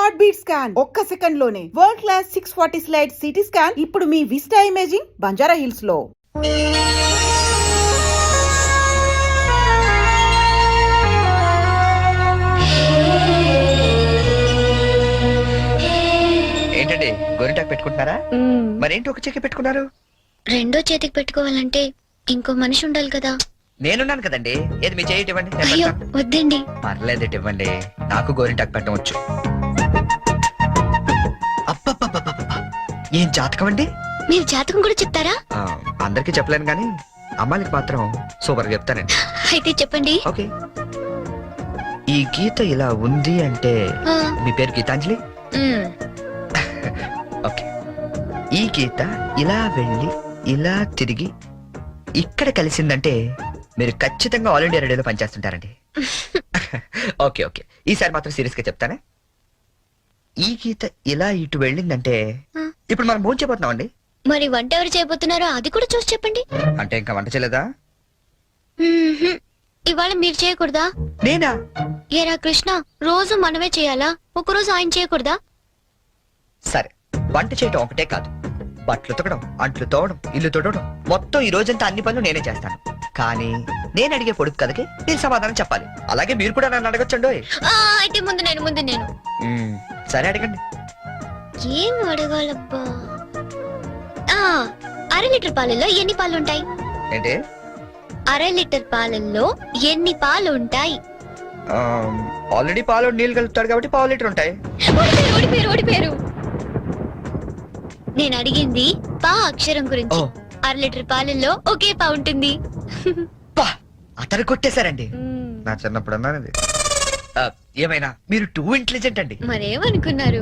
Heart beat scan ఒక్క second లోనే world class 640 slide CT scan ఇప్పుడు మీ విస్టా ఇమేజింగ్ బంజారా హిల్స్ లో. ఏంటండి గోరింటాకు పెట్టుకుంటున్నారా? మరేంటి ఒక చేతికి పెట్టుకున్నారు? రెండో చేతికి పెట్టుకోవాలంటే ఇంకో మనిషి ఉండాలి కదా. నేనున్నాను కదండి. ఏది మీ చేయి ఇవ్వండి. అయ్యో వద్దండి. పర్లేదు ఇవ్వండి, నాకు గోరింటాకు పెట్టవచ్చు. అబ్బబ్బబ్బబ్బబ్బ, ఏం జాతకం అండి? మీరు జాతకం కూడా చెప్తారా? అందరికి చెప్పలేను కానీ అమ్మాయికి మాత్రం సూపర్ గా చెప్తానండి. అయితే చెప్పండి. ఓకే, ఈ గీత ఇలా ఉంది అంటే మీ పేరు గీతాంజలి? ఓకే, ఈ గీత ఇలా వెళ్ళి ఇలా తిరిగి ఇక్కడ కలిసిందంటే మీరు ఖచ్చితంగా ఆల్ ఇండియా రేడియోలో పనిచేస్తుంటారండి. ఓకే ఓకే, ఈసారి మాత్రం సీరియస్ గా చెప్తానే. ఈ గీత ఇలా ఇటు వెళ్ళిందంటే ఇప్పుడు మనం భోజనం చేయబోతున్నాం అండి. మరి వంట ఎవరు చేయబోతున్నారో అది కూడా చూసి చెప్పండి. అంటే ఇంకా వంట చేయలేదా? ఇవాళ మీరు చేయకూడదా? నేనా? ఏరా కృష్ణ, రోజు మనమే చేయాలా? ఒకరోజు ఆయన చేయకూడదా? సరే, వంట చేయటం ఒకటే కాదు, బట్టలు ఉతకడం, అంట్లు తోవడం, ఇల్లు తోడడం, మొత్తం ఈ రోజంతా అన్ని పనులు నేనే చేస్తాను. కానీ నేను అడిగే పొడుపు కథకి మీరు సమాధానం చెప్పాలి. అలాగే మీరు కూడా నన్ను అడగొచ్చండి. అయితే ముందు నేను సరే అడగండి. ఏం అడగాలబ్బా? అర లీటర్ పాలల్లో ఎన్ని పాలు ఉంటాయి? ఏంటి? అర లీటర్ పాలల్లో ఎన్ని పాలు ఉంటాయి? ఆల్రెడీ పాలు నీళ్ళు కలుపుతాడు కాబట్టి పావు లీటర్ ఉంటాయి. ఓడిపోయారు. నేను అడిగింది పా అక్షరం గురించి. అర లీటర్ పాలల్లో ఒకే పా ఉంటుంది. అతను కొట్టేశారండి. నా చిన్నప్పుడు అన్నది. ఏమైనా మీరు టూ ఇంటెలిజెంట్ అండి. మరేమనుకున్నారు?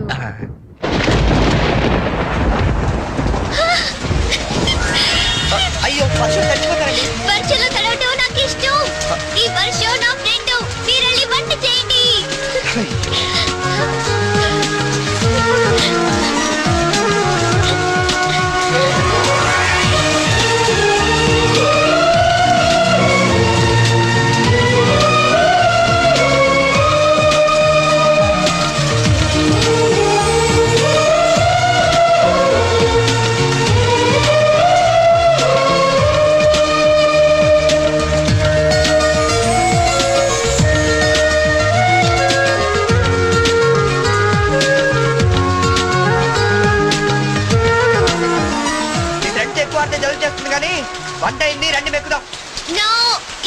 అయ్యో, వర్షంలో తడవటం నాకు ఇష్టం. ఈ వర్షం నా ఫ్రెండ్. మీరెళ్ళి వంట చేయండి. వంట అయింది, రండి మెక్కుదాం.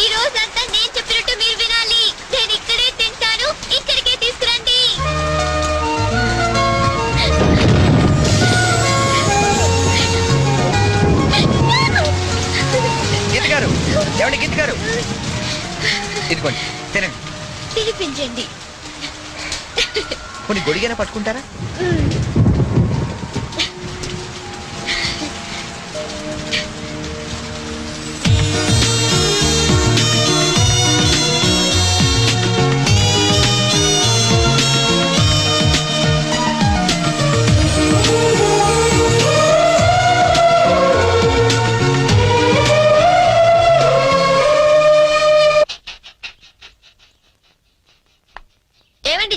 ఈ రోజంతా నేను చెప్పినట్టు మీరు వినాలి. నేను ఇక్కడే తింటాను, ఇక్కడికే తీసుకురండి. గీత గారు, ఎవరి గీత గారు, ఇదిగోండి తినండి. తినిపించండి. కొన్ని గొడిగైనా పట్టుకుంటారా?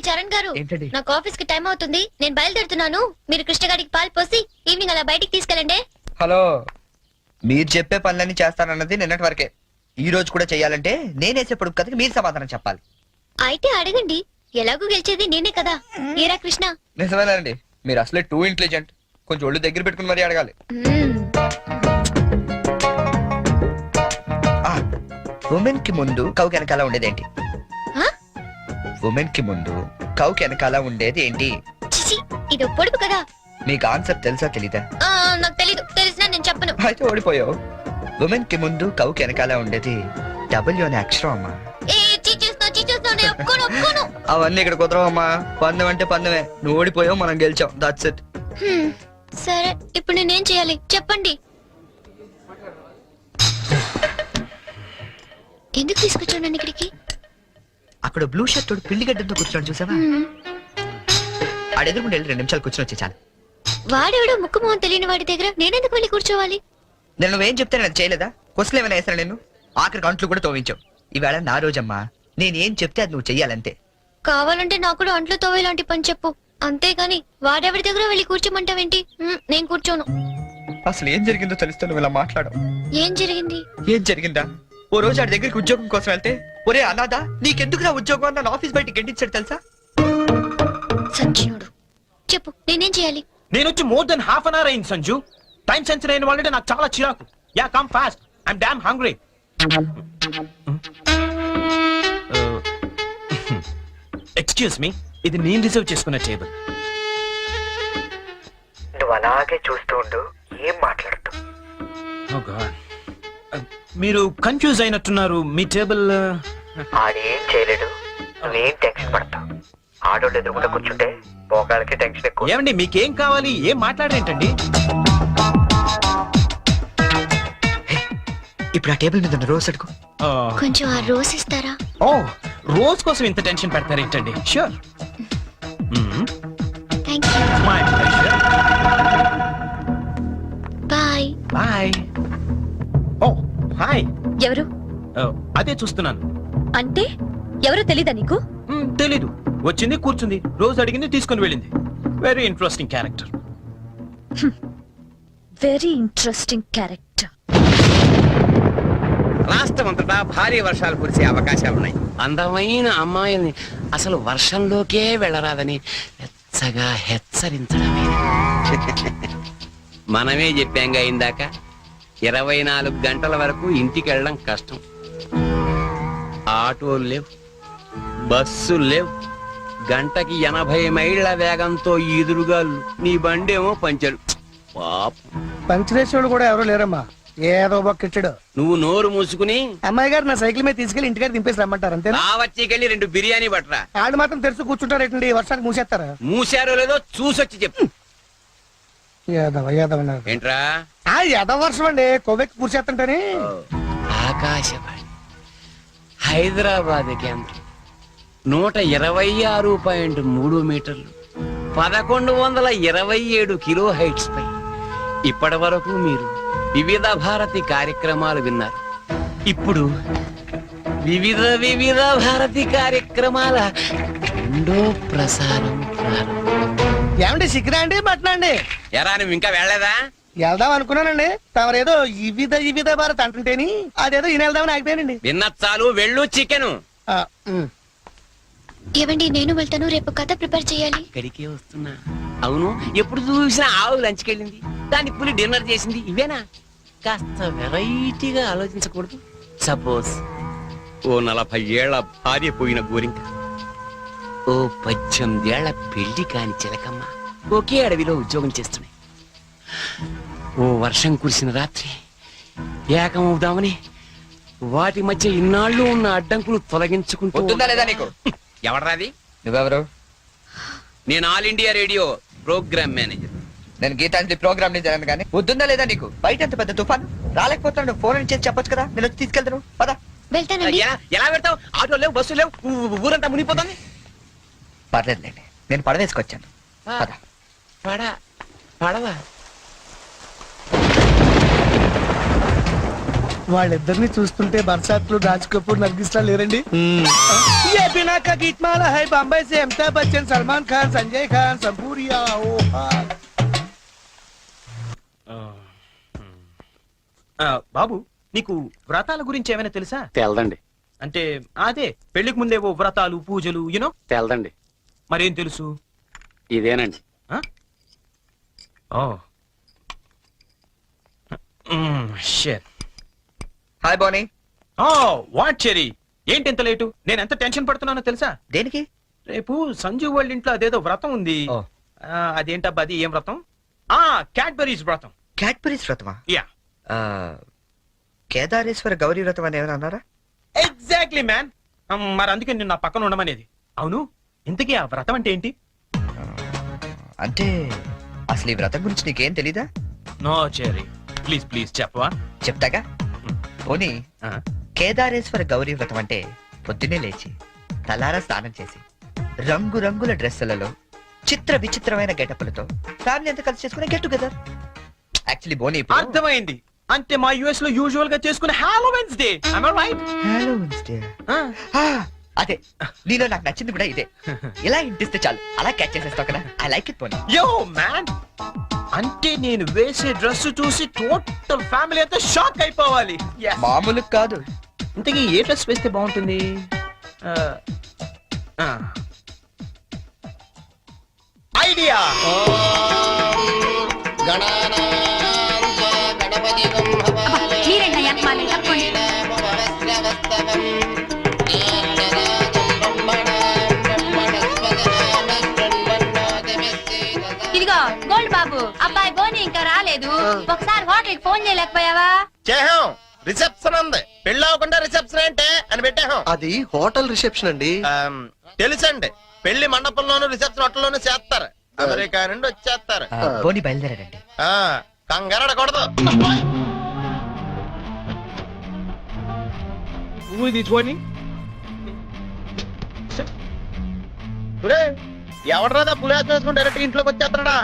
చరణ్ గారు, నాకు ఆఫీస్ కి టైం అవుతుంది. నేను బయలుదేరుతున్నాను. మీరు కృష్ణగాడికి పాలు పోసి ఈవినింగ్ అలా బయటికి తీసుకెళ్ళండి. హలో, మీరు చెప్పే పనులన్నీ చేస్తానన్నది నిన్నటి వరకే. ఈ రోజు కూడా చెయ్యాలంటే నేనేసే పొడుపు కథకి మీరు సమాధానం చెప్పాలి. అయితే అడగండి. ఎలాగూ గెలిచేది నేనే కదా. ఏరా కృష్ణ? నిజమేనండి, మీరు అసలే టూ ఇంటెలిజెంట్. కొంచెం ఒళ్ళు దగ్గర పెట్టుకుని మరీ అడగాలి. ఉమెన్ కి ముందు కౌ వెనకాల ఉండేదేంటి? ఉమెన్ కి ముందు కౌ వెనకాల ఉండేది ఏంటి? ఇది పొడుపు కదా. మీకు ఆన్సర్ తెలుసా తెలీదా? నాకు తెలీదు. తెలిసినా నేను చెప్పను. అయితే ఓడిపోయావు. ఉమెన్ కి ముందు కౌ వెనకాల ఉండేది డబ్ల్యూ అనే అక్షరం అమ్మా. అవన్నీ ఇక్కడ కుదరవమ్మా. పందెం అంటే పందెమే. నువ్వు ఓడిపోయావు, మనం గెలిచాం. That's it. సరే, ఇప్పుడు నేనేం చేయాలి చెప్పండి. ఎందుకు తీసుకొచ్చాను ఇక్కడికి? అక్కడ బ్లూ షర్ట్ తోడు పిల్లిగడ్డంతో కూర్చోండి, చూసావా? ఆడెదురుకుంటే 2 నిమిషాలు కూర్చొని వచ్చే చాలు. వాడెవడో ముక్కు మొహం తెలియని వాడి దగ్గర నేనెందుకు వెళ్ళి కూర్చోవాలి? నేను నువ్వేం చెప్తే నేను చేయలేదా? కొసలు ఏమైనా వేసాను నేను? ఆఖరికి అంట్లు కూడా తోవించావు. ఈవేళ నా రోజమ్మా. నేనేం చెప్తే అది నువ్వు చెయ్యాలంతే. కావాలంటే నాకు కూడా అంట్లు తోవేలాంటి పని చెప్పు. అంతేగాని వాడెవరి దగ్గర వెళ్ళి కూర్చోమంటావేంటి? నేను కూర్చోను. అసలు ఏం జరిగిందో తెలుస్తే నువ్వు ఇలా మాట్లాడవు. ఏం జరిగింది? ఏం జరిగిందా? ఓ రోజు ఆడి దగ్గరికి ఉద్యోగం కోసం వెళ్తే, ఒరే అనాథా నీకెందుకు నా ఉద్యోగం అని నన్ను ఆఫీస్ బయటికి గెంటించాడు తెలుసా? సచ్చినోడు. చెప్పు, నేనేం చేయాలి? నేను వచ్చి more than half an hour అయింది సంజు. టైం సెన్స్ అయిన వాళ్ళంటే నాకు చాలా చిరాకు. Ya come fast, I'm damn hungry. Excuse me, ఇది నేను రిజర్వ్ చేసుకున్న టేబుల్. నువ్వు అలాగే చూస్తూ ఉండు, ఏం మాట్లాడుతూ. Oh God. మీరు కన్ఫ్యూజ్ అయినట్టున్నారు. మీ టేబుల్ ఆడేం చేయలేడు, నువ్వేం టెన్షన్ పడతావు. ఆడోళ్ళు ఎదురుకుండా కూర్చుంటే పోగాళ్ళకి టెన్షన్ ఎక్కువ. ఏమండి, మీకేం కావాలి? ఏం మాట్లాడరేంటండి? ఇప్పుడు ఆ టేబుల్ మీద ఉన్న రోజ్ అడుగు. కొంచెం ఆ రోజ్ ఇస్తారా? ఓ, రోజ్ కోసం ఇంత టెన్షన్ పెడతారేంటండి? Sure. Thank you. My pleasure. Bye. Bye. ఓ హాయ్. ఎవరు? అదే చూస్తున్నాను. అంటే ఎవరో తెలీదా నీకు? తెలీదు. వచ్చింది, కూర్చుంది, రోజు అడిగింది, తీసుకుని వెళ్ళింది. Very interesting character. Very interesting character. రాష్ట్రమంతటా భారీ వర్షాలు కురిసే అవకాశాలున్నాయి. అందమైన అమ్మాయిల్ని అసలు వర్షంలోకే వెళ్ళరాదని వెచ్చగా హెచ్చరించడమే. మనమే చెప్పాంగా ఇందాక, 24 గంటల వరకు ఇంటికి వెళ్ళడం కష్టం. ఆటోలు లేవు, బస్సులు లేవు, గంటకి 80 మైళ్ళ వేగంతో ఎదురుగా నీ బండేమో పంచరు. పాపం, పంచరేశ్వరుడు కూడా ఎవరో లేరమ్మా, ఏదో బొక్కిచ్చాడు. నువ్వు నోరు మూసుకుని అమ్మాయి గారు నా సైకిల్ మీద తీసుకెళ్లి ఇంటికాడ దింపేసి రమ్మంటారు అంతేనా? రావచ్చికెళ్ళి 2 బిర్యానీ పట్టరా. ఆడు మాత్రం తెరుచు కూర్చుంటారేటండి, వర్షానికి మూసేస్తారా? మూసారో లేదో చూసొచ్చి చెప్పు. యాదవ యాదవ అన్నారు. ఏంట్రా? యాదవ వర్షం అండి, కొవ్వెక్కి కూర్చేస్తుంటేనే. ఆకాశవాణి హైదరాబాద్ కేంద్రం 126.3 మీటర్లు, 1127 కిలో హైట్స్ పై ఇప్పటి వరకు మీరు వివిధ భారతి కార్యక్రమాలు విన్నారు. ఇప్పుడు వివిధ భారతి కార్యక్రమాల 2వ ప్రసారం ప్రారంభం. ఏమండి సిగ్గురా అండి మటనా అండి? ఎరా, నువ్వు ఇంకా వెళ్ళలేదా? వెళ్దాం అనుకున్నానండి, తమరేదో వివిధ భారత్ అంటుంటేని అదేదో ఈయన వెళ్దామని ఆగిపోయానండి. విన్న చాలు, వెళ్ళు. చికెను ఏవండి, నేను వెళ్తాను. రేపు కథ ప్రిపేర్ చేయాలి. ఇక్కడికే వస్తున్నా. అవును, ఎప్పుడు చూసినా ఆవు లంచ్కెళ్ళింది, దాని పులి డిన్నర్ చేసింది, ఇవేనా? కాస్త వెరైటీగా ఆలోచించకూడదు? సపోజ్ ఓ 40 ఏళ్ల భార్య పోయిన గోరింక, ఓ 18 ఏళ్ల పెళ్లి కాని చిలకమ్మ ఒకే అడవిలో ఉద్యోగం చేస్తున్నాయి. ఓ వర్షం కురిసిన రాత్రి ఏకమవుదామని వాటి మధ్య ఇన్నాళ్ళు ఉన్న అడ్డంకులు తొలగించుకుంటూ. వద్దుందా లేదా నీకు? ఎవడరాది? నువ్వెవరు? నేను All India Radio programme manager. నేను గీతాంజలి ప్రోగ్రామ్ నిజాను కానీ వద్దుందా లేదా నీకు? బయట ఎంత పెద్ద తుఫాను, రాలేకపోతున్నాడు, ఫోన్ చేసి చెప్పొచ్చు కదా, నేను వచ్చి తీసుకెళ్తాను. పద. వెళ్తానండి. ఎలా పెడతావు? ఆటో లేవు, బస్సు లేవు, ఊరంతా మునిగిపోతుంది. పర్లేదులేండి, నేను పడవేసుకొచ్చాను. పద. పడవా? వాళ్ళిద్దరిని చూస్తుంటే బర్సాత్లు, రాజ్ కపూర్, నర్గిస్లా లేరండి? ये बिना का गीतमाला है बॉम्बे से अमिताभ बच्चन, सलमान खान, संजय खान, संपूरिया. బాబు, నీకు వ్రతాల గురించి ఏమైనా తెలుసా? తెల్దండి. అంటే అదే పెళ్లికి ముందేవో వ్రతాలు, పూజలు, యూనో. తెల్దండి. మరేం తెలుసు? ఇదేనండి. హాయ్ బోనీ. వాట్ చెరీ, ఏంటి ఎంత లేటు? నేను ఎంత టెన్షన్ పడుతున్నానో తెలుసా? దేనికి? రేపు సంజు వాళ్ళ ఇంట్లో అదేదో వ్రతం ఉంది. ఓ. అదేంటబ్బా, అది ఏం వ్రతం? క్యాడ్బరీస్ వ్రతం. క్యాడ్బరీస్ వ్రతమా? యా, కేదారేశ్వర గౌరీ వ్రతం అని ఏమైనా అన్నారా? Exactly man. మరి అందుకే నేను నా పక్కన ఉండమనేది. అవును, ఇంతకీ ఆ వ్రతం అంటే ఏంటి? అంటే అసలు ఈ వ్రతం గురించి నీకేం తెలీదా? నో చెరీ, ప్లీజ్ ప్లీజ్ చెప్పవా? చెప్తాగా. పోనీ, కేదారేశ్వర గౌరీ వ్రతం అంటే పొద్దున్నే లేచి తలారా స్నానం చేసి రంగురంగుల డ్రెస్సులలో చిత్ర విచిత్రమైన గెటప్పులతో ఫ్యామిలీ అంతా కలిసి చేసుకునే గెట్ టుగెదర్. యాక్చువల్లీ బోనీ, అర్థమైంది. అంటే మా యుఎస్ లో యూజువల్ గా చేసుకునే Halloweens day. Am I right? Halloweens day. అదే నీలో నాకు నచ్చింది కూడా ఇదే. ఇలా ఇంటిస్తే చాలు అలా క్యాచ్ చేసేస్తావు కదా. ఐ లైక్ ఇట్ పోనీ. యో మ్యాన్, అంటే నేను వేసే డ్రెస్ చూసి టోటల్ ఫ్యామిలీ అంతా షాక్ అయిపోవాలి. Yes. మామూలు కాదు. ఇంతకీ ఏ డ్రెస్ వేస్తే బాగుంటుంది? ఐడియా. ఇదిగో గోల్డ్ బాబు, అబ్బాయి బోని ఇంకా రాలేదు. ఒకసారి హోటల్ కి ఫోన్ చేయలేకపోయావా? చేహాం, రిసెప్షన్ ఉంది. పెళ్ళి అవ్వకుండా రిసెప్షన్ ఏంటే అని పెట్టాం. అది హోటల్ రిసెప్షన్ అండి. తెలుసండి, పెళ్లి మండపంలోను రిసెప్షన్ హోటల్లోనూ చేస్తారు. అమెరికా నుండి వచ్చేస్తారు. పోనీ బయలుదేరాడండి. కంగారడకూడదు. పువ్వు తీసుకొని ఎవడరాదా పులిహార చేసుకుని డైరెక్ట్ ఇంట్లోకి వచ్చేస్తాడా?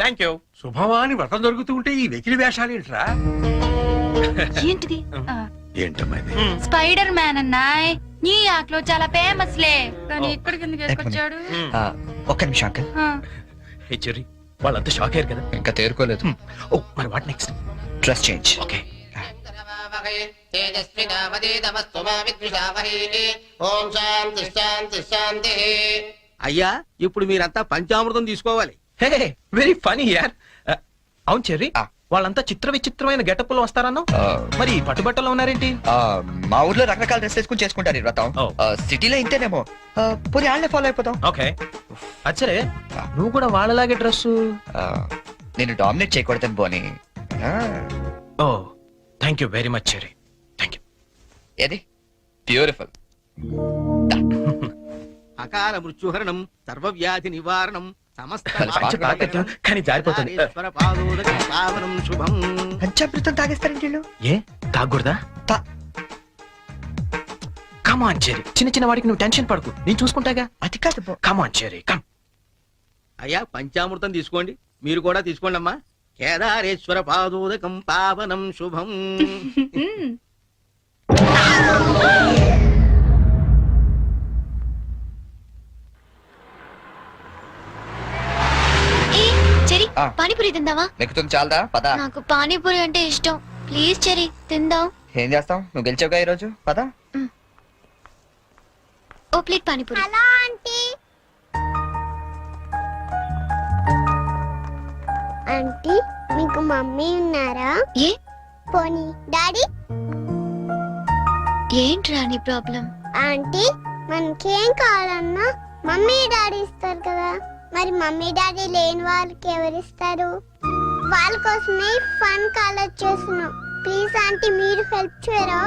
Thank you. శుభమాని వ్రతం జరుగుతూ ఉంటే ఈ వెకిలి వేషాలు ఏంట్రా? ఏంటిది? ఏంటమ్మా ఇది? Spider man అన్నాయ్. న్యూయార్క్ లో చాలా ఫేమస్ లే, కానీ ఇక్కడికి ఎందుకు వేసుకొచ్చాడు? ఒక్క నిమిషం అంకల్. హే చెర్రీ, వాళ్ళంతా షాక్ అయ్యారు కదా. ఇంకా తేరుకోలేదు. ఓ మరి what next? Dress change. Okay. ఓం శాంతి శాంతి శాంతి. అయ్యా ఇప్పుడు మీరంతా పంచామృతం తీసుకోవాలి. హే వెరీ ఫనీ యార్. అవును చెర్రీ, ఆ. వాళ్ళంతా చిత్ర విచిత్రమైన గెటప్ లో వస్తారన్నా. మరి పట్టుబట్టలో ఉన్నారేంటి? మా ఊర్లో రకరకాల డ్రెస్ వేసుకుని చేసుకుంటారు ఈ వ్రతం. ఓ. సిటీలో ఇంతేనేమో. పోనీ వాళ్ళే ఫాలో అయిపోతాం. ఓకే. అచ్చరే, నువ్వు కూడా వాళ్ళలాగే డ్రెస్. నేను డామినేట్ చేయకూడదని పోనీ. ఓ thank you very much Cherry. Thank you. ఏది బ్యూటిఫుల్. అకాల మృత్యుహరణం, సర్వవ్యాధి నివారణం, సమస్త కానీ జారిపోతుంది. పావనం శుభం. పంచామృతం తాగేస్తారండి వీళ్ళు. ఏ తాగకూడదా? కమాన్ చెర్రీ, చిన్న చిన్న వాడికి నువ్వు టెన్షన్ పడకు, నేను చూసుకుంటాగా. అది కాదు బో. కమాన్ చెర్రీ, కమ్. అయ్యా పంచామృతం తీసుకోండి, మీరు కూడా తీసుకోండి అమ్మా. కేదారేశ్వర పాదోదకం పావనం శుభం. ఏ చెరి, ఆ. పానీపూరి తిందావా? నెక్కుతుంది చాలదా? పదా. నాకు పానీపూరి అంటే ఇష్టం. ప్లీజ్ చెరి, తిందాం. ఏం చేస్తాం, నువ్వు గెలిచావుగా ఈ రోజు. పదా. ఓ plate panipuri. Hello aunty. Aunty, మీకు మమ్మీ ఉన్నారా? ఏ పోనీ డాడీ? ఏంట్రా నీ ప్రాబ్లం? ఆంటీ, మనకేం కావాలన్నా మమ్మీ డాడీ ఇస్తారు కదా, మరి మమ్మీ డాడీ లేని వాళ్ళకి ఎవరిస్తారు? వాళ్ళ కోసమే ఫన్ కాలేజ్ చేస్తున్నాం. ప్లీజ్ ఆంటీ, మీరు హెల్ప్ చేయరా?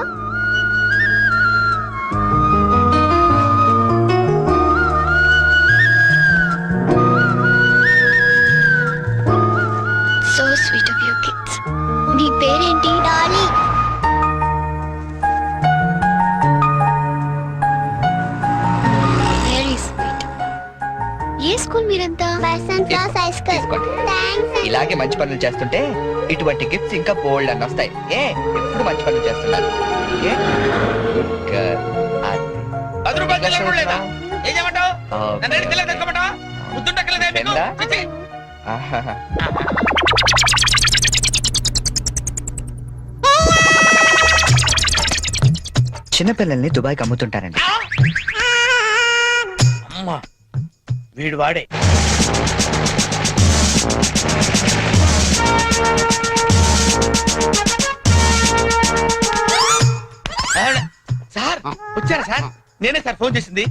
So sweet of your kids. నీ పేరేంటి? డాలీ. Very sweet. ఏ స్కూల్ మీరంతా? Basant class high school. తీసుకోండి. థాంక్స్. ఇలాగే మంచి పనులు చేస్తుంటే ఇటువంటి గిఫ్ట్స్ ఇంకా బోల్డ్ అని వస్తాయి. ఎప్పుడు మంచి పనులు చేస్తున్నారు. ఏ? Good girl. అది. 10 రూపాయలు చెల్లెలు లేదా? ఏం చేయమంటావు? Okay. నన్ను అడిగి తెల్లది తెచ్చుకోమంటావా? ముద్దుండక్కలేదా మీకు? తెల్లా? చిచ్చి. ఆహాహా. చిన్నపిల్లల్ని దుబాయ్కి అమ్ముతుంటారండి. అమ్మా, వీడు వాడే. సార్ వచ్చారా సార్? నేనే సార్ ఫోన్ చేసింది.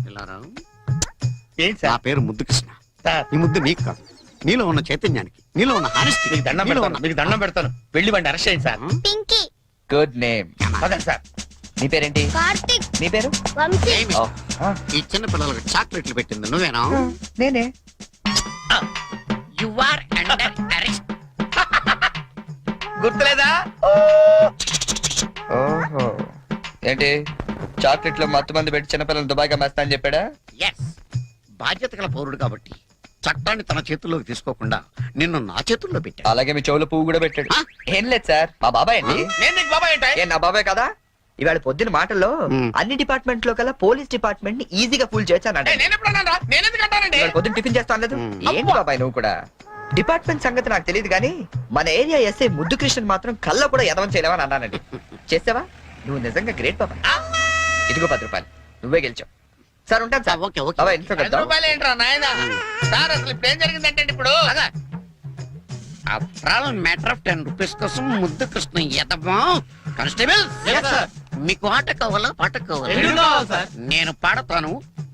ఏంటి నా సార్? పేరు ముద్దు కృష్ణ. సార్ ఈ ముద్దు నీకు కాదు, నీలో ఉన్న చైతన్యానికి, నీలో ఉన్న హానెస్టీ. మీకు దండం పెడతాను, మీకు దండం పెడతాను. వెళ్ళి వాడిని అరెస్ట్ చేయండి సార్. పింకీ. Good name. పదండి సార్. నీ పేరేంటి? కార్తిక్. నీ పేరు? వంశీ. ఓ, ఆ, ఈ చిన్న పిల్లలకు చాక్లెట్లు పెట్టింది నువ్వేనా? నేనే. You are under arrest. గుర్తులేదా? ఓహో, ఏంటి చాక్లెట్ లో మత్తు మంది పెట్టి చిన్నపిల్లలు దుబాయ్కి అమ్మేస్తా అని చెప్పాడా? ఎస్, బాధ్యత గల పౌరుడు కాబట్టి చట్టాన్ని తన చేతుల్లోకి తీసుకోకుండా నిన్ను నా చేతుల్లో పెట్టాడు. అలాగే మీ చెవులో పువ్వు కూడా పెట్టాడు. ఏం లేదు సార్, మా బాబాయ్ అండి. నేను నీకు బాబాయ్ ఏంటి? ఏ నా బాబాయ్ కదా. ఇవాళ పొద్దున మాటల్లో మ్. అన్ని డిపార్ట్మెంట్ లో కల్లా పోలీస్ డిపార్ట్మెంట్ ని ఈజీగా ఫుల్ చేశానంట. నేను ఎప్పుడు అన్నాను రా? నేను ఎందుకు అంటానండి? ఇవాళ పొద్దున టిఫిన్ చేస్తా అన్నది మ్. ఏంటి బాబాయ్ నువ్వు కూడా. డిపార్ట్మెంట్ సంగతి నాకు తెలియదు కానీ మన ఏరియా ఎస్ఐ ముద్దు కృష్ణ మాత్రం కళ్ళ కూడా ఎదవం చేయలేవని అన్నానండి. చేసావా? నువ్వు నిజంగా గ్రేట్ బాబాయ్. ఇదిగో 10 రూపాయలు, నువ్వే గెలిచావు. సార్ ఉంటాను సార్. Okay, okay. బాబాయ్ ఇంట్లో 10 కలుద్దాం. రూపాయలు ఏంట్రా నాయనా? సార్ అసలు ఇప్పుడు ఏం జరిగిందంటే ఇప్పుడు మ్యాటర్ ఆఫ్ 10 రూపీస్ కోసం ముద్దు కృష్ణ ఎదమా. కానిస్టేబుల్, మీకు ఆట కావాలా పాట రెండు కావాలా? కావాలి సార్. నేను పాడతాను,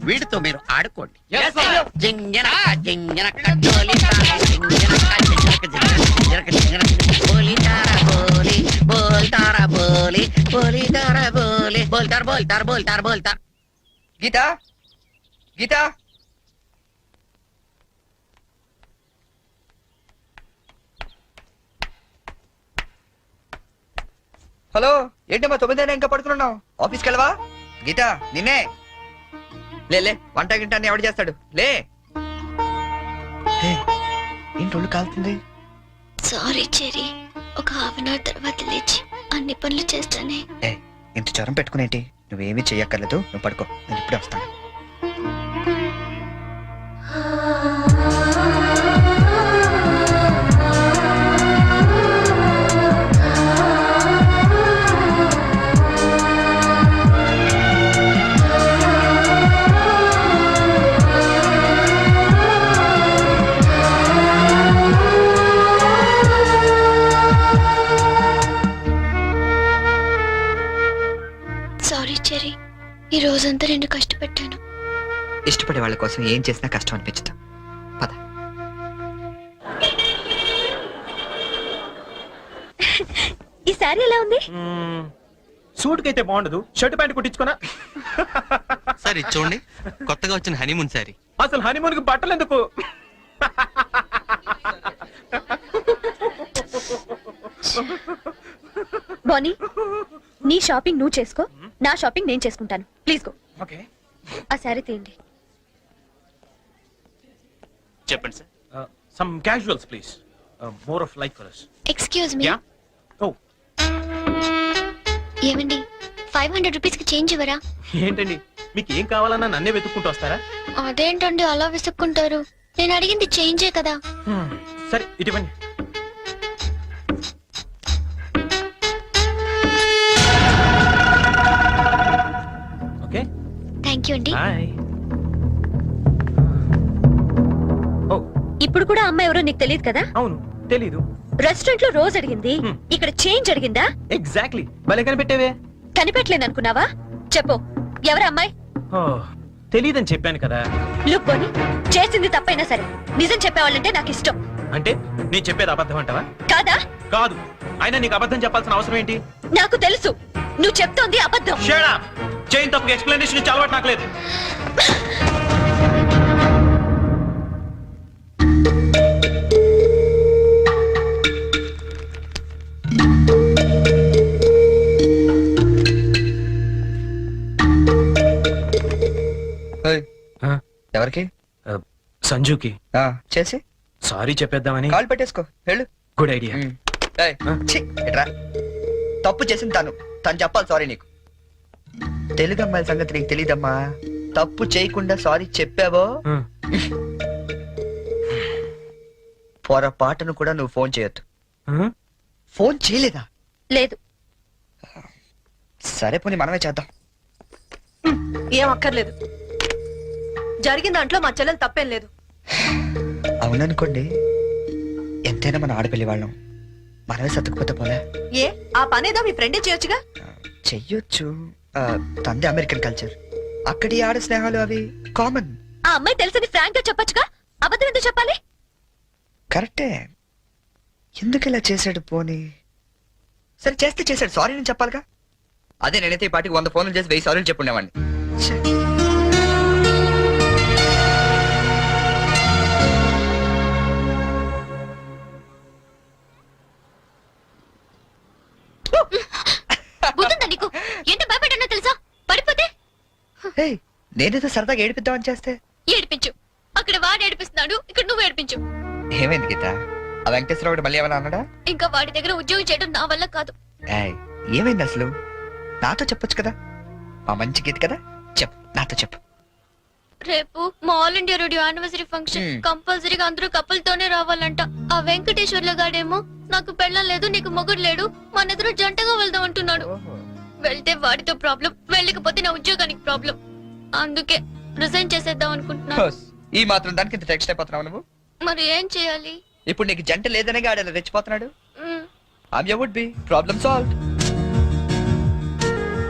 వీడితో మీరు ఆడుకోండి. Yes, sir. జింజనక జింజనక జోలితార, జింజనక జింజనక జింజనక జింజనక బోలితార బోలి బోల్తార బోలి బోలితార బోలి బోల్తార బోల్తార బోల్తార బోల్తార. గీత, గీత, హలో. ఏంటమ్మా 9 ఇంకా పడుకున్నావు? ఆఫీస్కి వెళ్ళవా? గీత నిన్నే. లే వంట గింట అన్ని ఎవడు చేస్తాడు? లే. హే, ఏంటి ఒళ్ళు కాలుతుంది? సారీ చెరీ, ఒక హాఫ్ అన్ అవర్ తర్వాత లేచి అన్ని పనులు చేస్తానే. ఏ ఇంత జ్వరం పెట్టుకునేంటి? నువ్వేమీ చెయ్యక్కర్లేదు, నువ్వు పడుకో, నేను ఇప్పుడే వస్తాను. సారీ చెరీ, ఈ రోజంతా నేను కష్టపెట్టాను. ఇష్టపడే వాళ్ళ కోసం ఏం చేసినా కష్టం అనిపించదు. పద. ఈ శారీ ఎలా ఉంది? సూట్ కి అయితే బాగుండదు, షర్ట్ ప్యాంట్ కుట్టించుకోనా? సార్ ఇది చూడండి, కొత్తగా వచ్చిన హనీమూన్ సారీ. అసలు హనీమూన్ కి బట్టలు ఎందుకు? బానీ, నీ షాపింగ్ నువ్వు చేసుకో, నా షాపింగ్ నేను చేసుకుంటాను. Please go. ఓకే, ఆ శారీ తీయండి. చెప్పండి sir. Some casuals please, more of like colours. Excuse me, ya. ఓ, ఏమండి 500 రూపీస్ కి చేంజ్ ఇవ్వరా? ఏంటండి మీకు ఏం కావాలన్నా నన్నే వెతుక్కుంటూ వస్తారా? అదేంటండి అలా విసుక్కుంటారు? నేను అడిగింది చేంజే కదా. సరే ఇటువంటి. ఓకే, థ్యాంక్ యూ అండి. బాయ్. ఓ ఇప్పుడు కూడా అమ్మాయి ఎవరో నీకు తెలియదు కదా? అవును, తెలీదు. రెస్టారెంట్ లో రోజు అడిగింది, ఇక్కడ చేంజ్ అడిగిందా? ఎగ్జాక్ట్లీ, భలే కనిపెట్టేవే. కనిపెట్టలేను అనుకున్నావా? చెప్పు, ఎవరు అమ్మాయి? ఓ, తెలీదని చెప్పాను కదా. లుక్ బోని, చేసింది తప్పైనా సరే నిజం చెప్పేవాళ్ళంటే నాకు ఇష్టం. అంటే నేను చెప్పేది అబద్ధం అంటావా? కాదా? కాదు, అయినా నీకు అబద్ధం చెప్పాల్సిన అవసరం ఏంటి? నాకు తెలుసు నువ్వు చెప్తోంది అబద్ధం. Shut up! చైన్ తప్పుకి ఎక్స్ప్లెనేషన్ ఇచ్చి అలవాటు నాకు లేదు. ఏయ్, ఎవరికి? సంజుకి చేసి సారీ చెప్పేద్దామని. కాల్ పెట్టేసుకో, వెళ్ళు. Good idea. ఏయ్, ఛీ, ఇట్రా. తప్పు చేసింది తను చెప్పాలి సారీ నీకు. తెలుగు అమ్మాయిల సంగతి నీకు తెలీదమ్మా. తప్పు చేయకుండా సారీ చెప్పావో పొరపాటును కూడా నువ్వు ఫోన్ చేయొద్దు. ఫోన్ చేయలేదా? లేదు. సరే పోనీ మనమే చేద్దాం. ఏం అక్కర్లేదు, జరిగిన దాంట్లో మా చెల్లెలు తప్పేం లేదు. అవుననుకోండి, ఎంతైనా మన ఆడపిల్లి వాళ్ళం, మనమే సర్దుకుపోతే పోలే. ఏ ఆ పనేదో మీ ఫ్రెండే చేయొచ్చుగా. చెయ్యొచ్చు. తంది అమెరికన్ కల్చర్, అక్కడి ఆడ స్నేహాలు అవి కామన్. ఆ అమ్మాయి తెలిసింది ఫ్రాంక్ గా చెప్పొచ్చుగా, అబద్ధం ఎందుకు చెప్పాలి? కరెక్టే. ఎందుకు ఇలా చేశాడు పోనీ? సరే చేస్తే చేశాడు, సారీ నేను చెప్పాలిగా. అదే నేనైతే ఈ పాటికి 100 ఫోన్లు చేసి 1000 సారీలు చెప్పుండేవాడిని. బుద్ధుందా నీకు? ఎంత భయపడ్డానో తెలుసా? పడిపోతే నేనేదో సరదాగా ఏడిపిద్దామని చేస్తే ఏడిపించు. అక్కడ వాడు ఏడిపిస్తున్నాడు, ఇక్కడ నువ్వు ఏడిపించు. ఏమైంది గీత? ఆ వెంకటేశ్వరరావు మళ్ళీ ఏమైనా అన్నాడా? ఇంకా వాడి దగ్గర ఉద్యోగం చేయడం నా వల్ల కాదు. ఏయ్, ఏమైంది అసలు? నాతో చెప్పొచ్చు కదా, మా మంచి గీత కదా. చెప్పు, నాతో చెప్పు. రేపు మా all India radio anniversary function. కంపల్సరీగా అందరూ కపుల్తోనే రావాలంట. ఆ వెంకటేశ్వర్ల గాడేమో నాకు పెళ్ళం లేదు, నీకు మొగుడు లేడు, మన ఇద్దరు జంటగా వెళ్దాం అంటున్నాడు. వెళ్తే వాడితో ప్రాబ్లం, వెళ్ళకపోతే నా ఉద్యోగానికి ప్రాబ్లం. అందుకే రిజైన్ చేసేద్దాం అనుకుంటున్నాను. హోస్, ఈ మాత్రం దానికి ఇంత టెక్స్ట్ అయిపోతున్నావు నువ్వు? మరి ఏం చేయాలి? ఇప్పుడు నీకు జంట లేదనే ఆడేలా రెచ్చిపోతున్నాడు. మ్, ఆమె వుడ్ బి ప్రాబ్లమ్ సాల్వ్.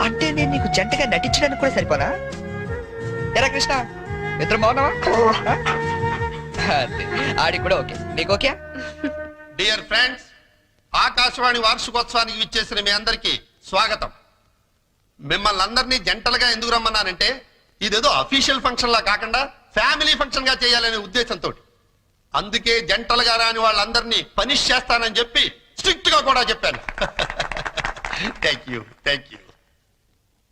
అంటే నేను నీకు జంటగా నటించడానికి కూడా సరిపోనా? ఎరా కృష్ణ, మిత్రం బాగున్నావా? అదే, ఆడి కూడా ఓకే, నీకు ఓకే? డియర్ ఫ్రెండ్స్, ఆకాశవాణి వార్షికోత్సవానికి విచ్చేసిన మీ అందరికీ స్వాగతం. మిమ్మల్ని అందరినీ జంటలుగా ఎందుకు రమ్మన్నానంటే ఇదేదో అఫీషియల్ ఫంక్షన్ లా కాకుండా ఫ్యామిలీ ఫంక్షన్ గా చేయాలనే ఉద్దేశంతో. అందుకే జంటలుగా రాని వాళ్ళందరినీ పనిష్ చేస్తానని చెప్పి స్ట్రిక్ట్ గా కూడా చెప్పాను. Thank you, thank you.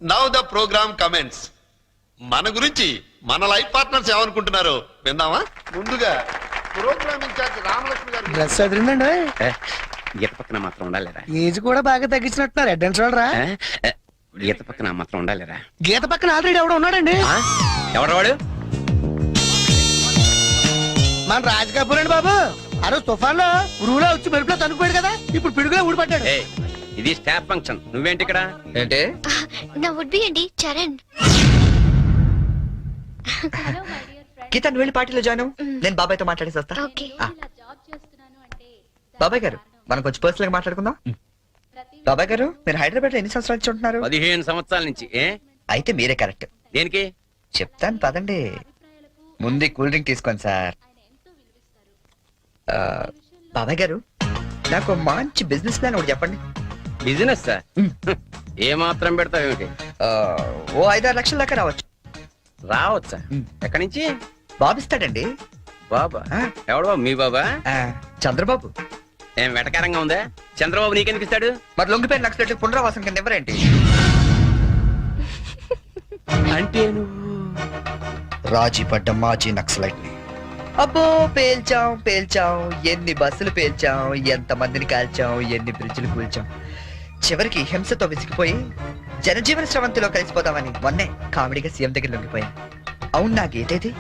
Now the programme comments. మన గురించి మన లైఫ్ పార్ట్నర్స్ ఏమనుకుంటున్నారో విందామా? ముందుగా ప్రోగ్రామ్ ఇన్ఛార్జ్ రామలక్ష్మి గారు. డ్రెస్ అదిరిందండి. గీత పక్కన మాత్రం ఉండాలిరా. ఏజ్ కూడా బాగా తగ్గించినట్టున్నారు. అడ్వాన్స్ చూడరా? గీత పక్కన మాత్రం ఉండాలిరా. గీత పక్కన ఆల్రెడీ ఎవడో ఉన్నాడండి. ఎవరు వాడు? మన రాజ్ కపూర్ అండి బాబు. ఆ రోజు తుఫాన్ లో ఉరువులో వచ్చి మెరుపులో తనుకుపోయాడు కదా, ఇప్పుడు పిడుగులో ఊడిపడ్డాడు. ఏయ్, ఇది స్టాఫ్ ఫంక్షన్, నువ్వేంటి ఇక్కడ? ఏంటి? నా వుడ్ బి అండి చరణ్. గీత, నువ్వు వెళ్ళి పార్టీలో జాయిన్ అవ్వు. నేను బాబాయ్తో మాట్లాడేసి వస్తా. ఓకే. ఆ. బాబాయ్ గారు, మనం కొంచెం పర్సనల్ గా మాట్లాడుకుందాం. బాబాయ్ గారు, మీరు హైదరాబాద్ లో ఎన్ని సంవత్సరాల నుంచి ఉంటున్నారు? 15 సంవత్సరాల నుంచి. ఏ అయితే మీరే కరెక్ట్. దేనికి? చెప్తాను పదండి. ముందు కూల్ డ్రింక్ తీసుకోండి సార్. బాబాయ్ గారు, నాకు మంచి బిజినెస్ ప్లాన్ ఒకటి చెప్పండి. Business sir? ఏ మాత్రం పెడతావేమిటి? ఓ 5-6 లక్షల దాకా రావచ్చు. రావచ్చా? ఎక్కడి నుంచి? బాబిస్తాడండి. బాబా? ఆ. ఎవడు బాబు? మీ బాబా? చంద్రబాబు. ఏం వెటకారంగా ఉందా? చంద్రబాబు నీకెందుకు ఇస్తాడు? మరి లొంగిపోయిన నక్సలెట్లు పునరావాసం కింద ఎవరేంటి? అంటే నువ్వు రాజీ పడ్డ మాజీ నక్సలైట్ ని. అబ్బో, పేల్చాం పేల్చాం, ఎన్ని బస్సులు పేల్చాం, ఎంత మందిని కాల్చాం, ఎన్ని బ్రిడ్జిలు కూల్చాం. చివరికి హింసతో విసిగిపోయి జనజీవన స్రవంతిలో కలిసిపోదామని మొన్నే కామెడీగా సీఎం దగ్గర లొంగిపోయాను. అవును, నా గీతేది?